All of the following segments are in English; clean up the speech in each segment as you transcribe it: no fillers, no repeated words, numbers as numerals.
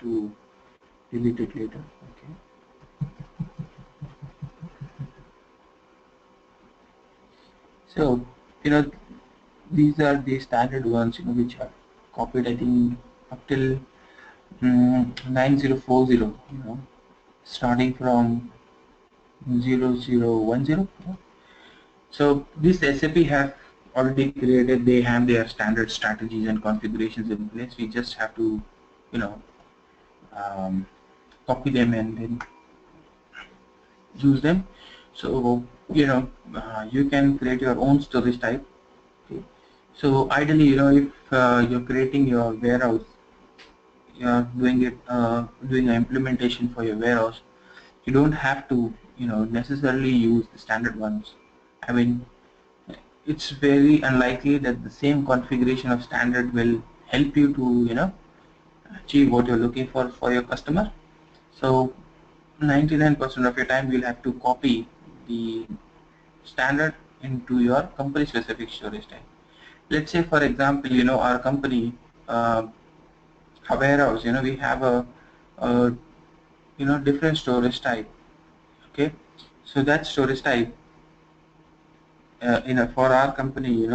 to delete it later. Okay. So these are the standard ones which are copied, I think, up till 9040, starting from 0010. So this SAP have already created, they have their standard strategies and configurations in place. We just have to you know um, copy them and then use them. So you can create your own storage type. Okay. So ideally, if you're creating your warehouse, you're doing it doing an implementation for your warehouse, you don't have to necessarily use the standard ones. I mean, it's very unlikely that the same configuration of standard will help you to achieve what you're looking for your customer. So 99% of your time you'll have to copy the standard into your company specific storage type. Let's say, for example, our company, a warehouse, we have a different storage type. Okay. So that storage type, for our company,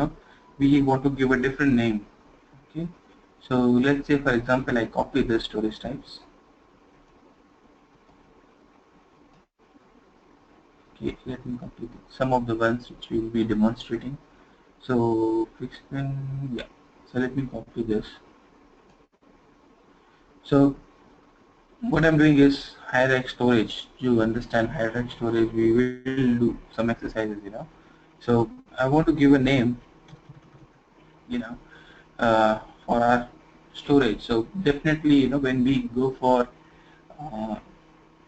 we want to give a different name. Okay. So let's say, for example, I copy the storage types. Okay, let me copy some of the ones which we will be demonstrating. So fixed pin, yeah. So let me copy this. So what I'm doing is hierarchy storage. To understand hierarchy storage, we will do some exercises. So I want to give a name, for our storage. So definitely, when we go for uh,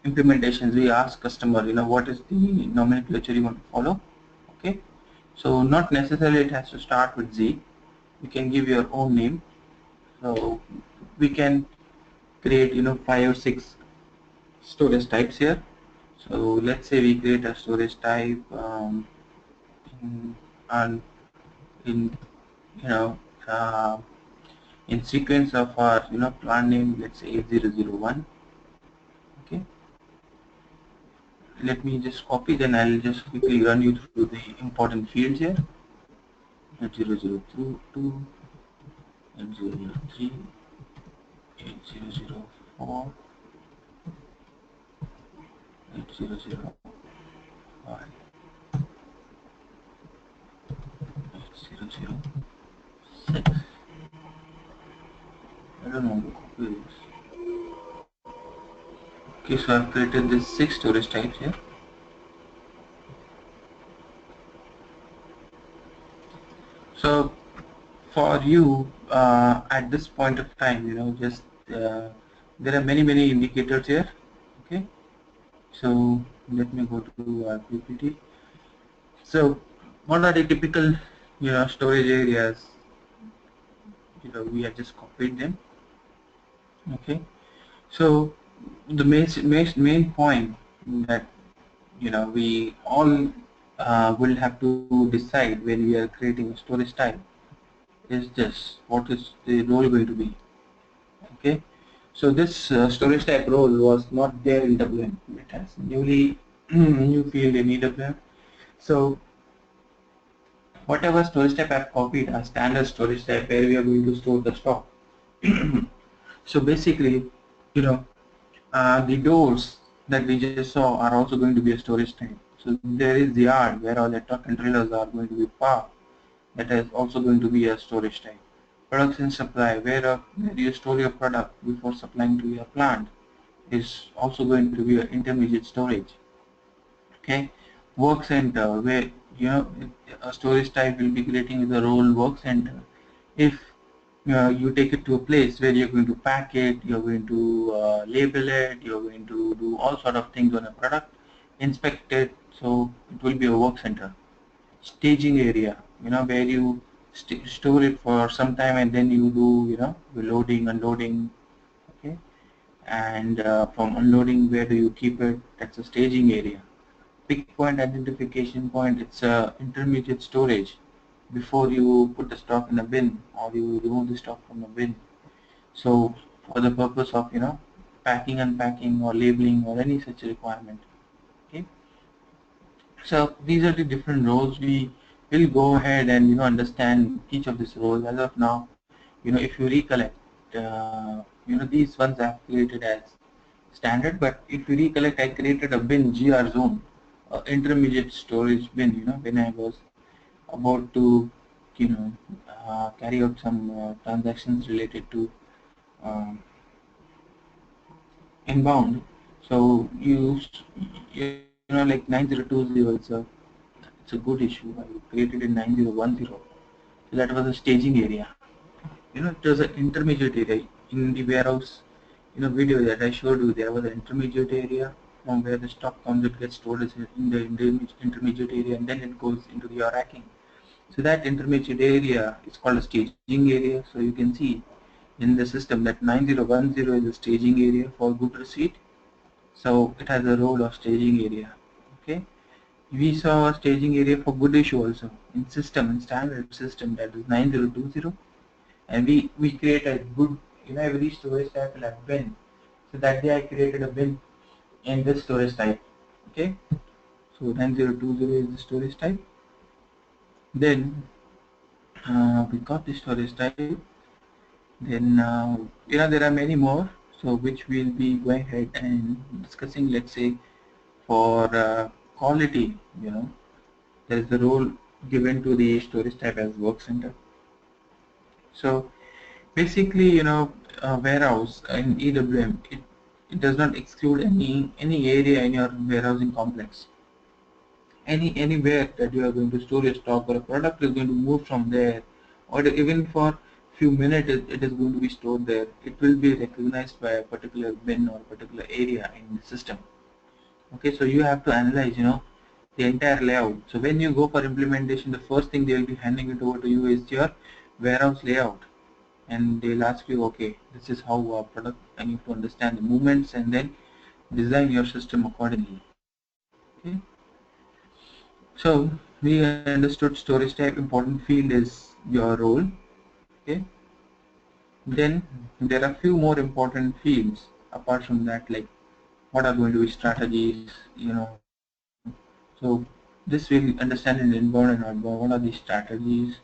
implementations, we ask customer, what is the nomenclature you want to follow. Okay. So not necessarily it has to start with Z. You can give your own name. So we can create 5 or 6 storage types here. So let's say we create a storage type in, in you know uh, in sequence of our plant name, let's say 8001. Okay, let me just copy, then I'll just quickly run you through the important fields here. 8002, 8003, 8004, 8005, 8006. I don't want to copy this. Okay, so I've created these 6 storage types here. So for you, at this point of time, just there are many indicators here. Okay, so let me go to our PPT. So what are the typical storage areas? We have just copied them. Okay, so the main point that we all will have to decide when we are creating a storage type is this: what is the role going to be? Okay, so this storage type role was not there in EWM. It has new field in EWM. So whatever storage type I've copied are standard storage type where we are going to store the stock. So basically, the doors that we just saw are also going to be a storage type. So there is the yard where all the truck and trailers are going to be parked. That is also going to be a storage type. Production supply, where you store your product before supplying to your plant, is also going to be an intermediate storage. Okay, work center, where a storage type will be creating the role work center. If you take it to a place where you're going to pack it, you're going to label it, you're going to do all sort of things on a product, inspect it, so it will be a work center. Staging area, where you store it for some time and then you do loading, unloading. Okay, and from unloading, where do you keep it? That's a staging area. Pick point, identification point, it's a intermediate storage before you put the stock in a bin or you remove the stock from a bin. So for the purpose of packing, unpacking, or labeling, or any such requirement. Okay. So these are the different roles. We will go ahead and understand each of these roles. As of now, if you recollect, these ones I have created as standard. But if you recollect, I created a bin GR zone, intermediate storage bin. When I was about to carry out some transactions related to um, inbound. So like 9020 it's a good issue. I created in 9010. So that was a staging area. It was an intermediate area in the warehouse. Video that I showed you, there was an intermediate area from where the stock comes. It gets stored in the intermediate area, and then it goes into the racking. So that intermediate area is called a staging area. So you can see in the system that 9010 is a staging area for good receipt. So it has a role of staging area. Okay. We saw a staging area for good issue also in system, in standard system, that is 9020. And we create a good, every storage type will have bin. So that day I created a bin in this storage type. Okay. So 9020 is the storage type. Then we got the storage type. Then there are many more, so which we'll be going ahead and discussing. Let's say for quality, there is the role given to the storage type as work center. So basically, warehouse in EWM, it does not exclude any area in your warehousing complex. Anywhere that you are going to store your stock, or a product is going to move from there, or even for few minutes it is going to be stored there, it will be recognized by a particular bin or particular area in the system. Okay, so you have to analyze the entire layout. So when you go for implementation, the first thing they will be handing it over to you is your warehouse layout, and they'll ask you, okay, this is how our product, and you have to understand the movements and then design your system accordingly. Okay. So we understood storage type, important field is your role. Okay. Then there are few more important fields apart from that, like what are going to be strategies. So this will understand in inbound and outbound, what are the strategies.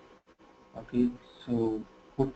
Okay. So put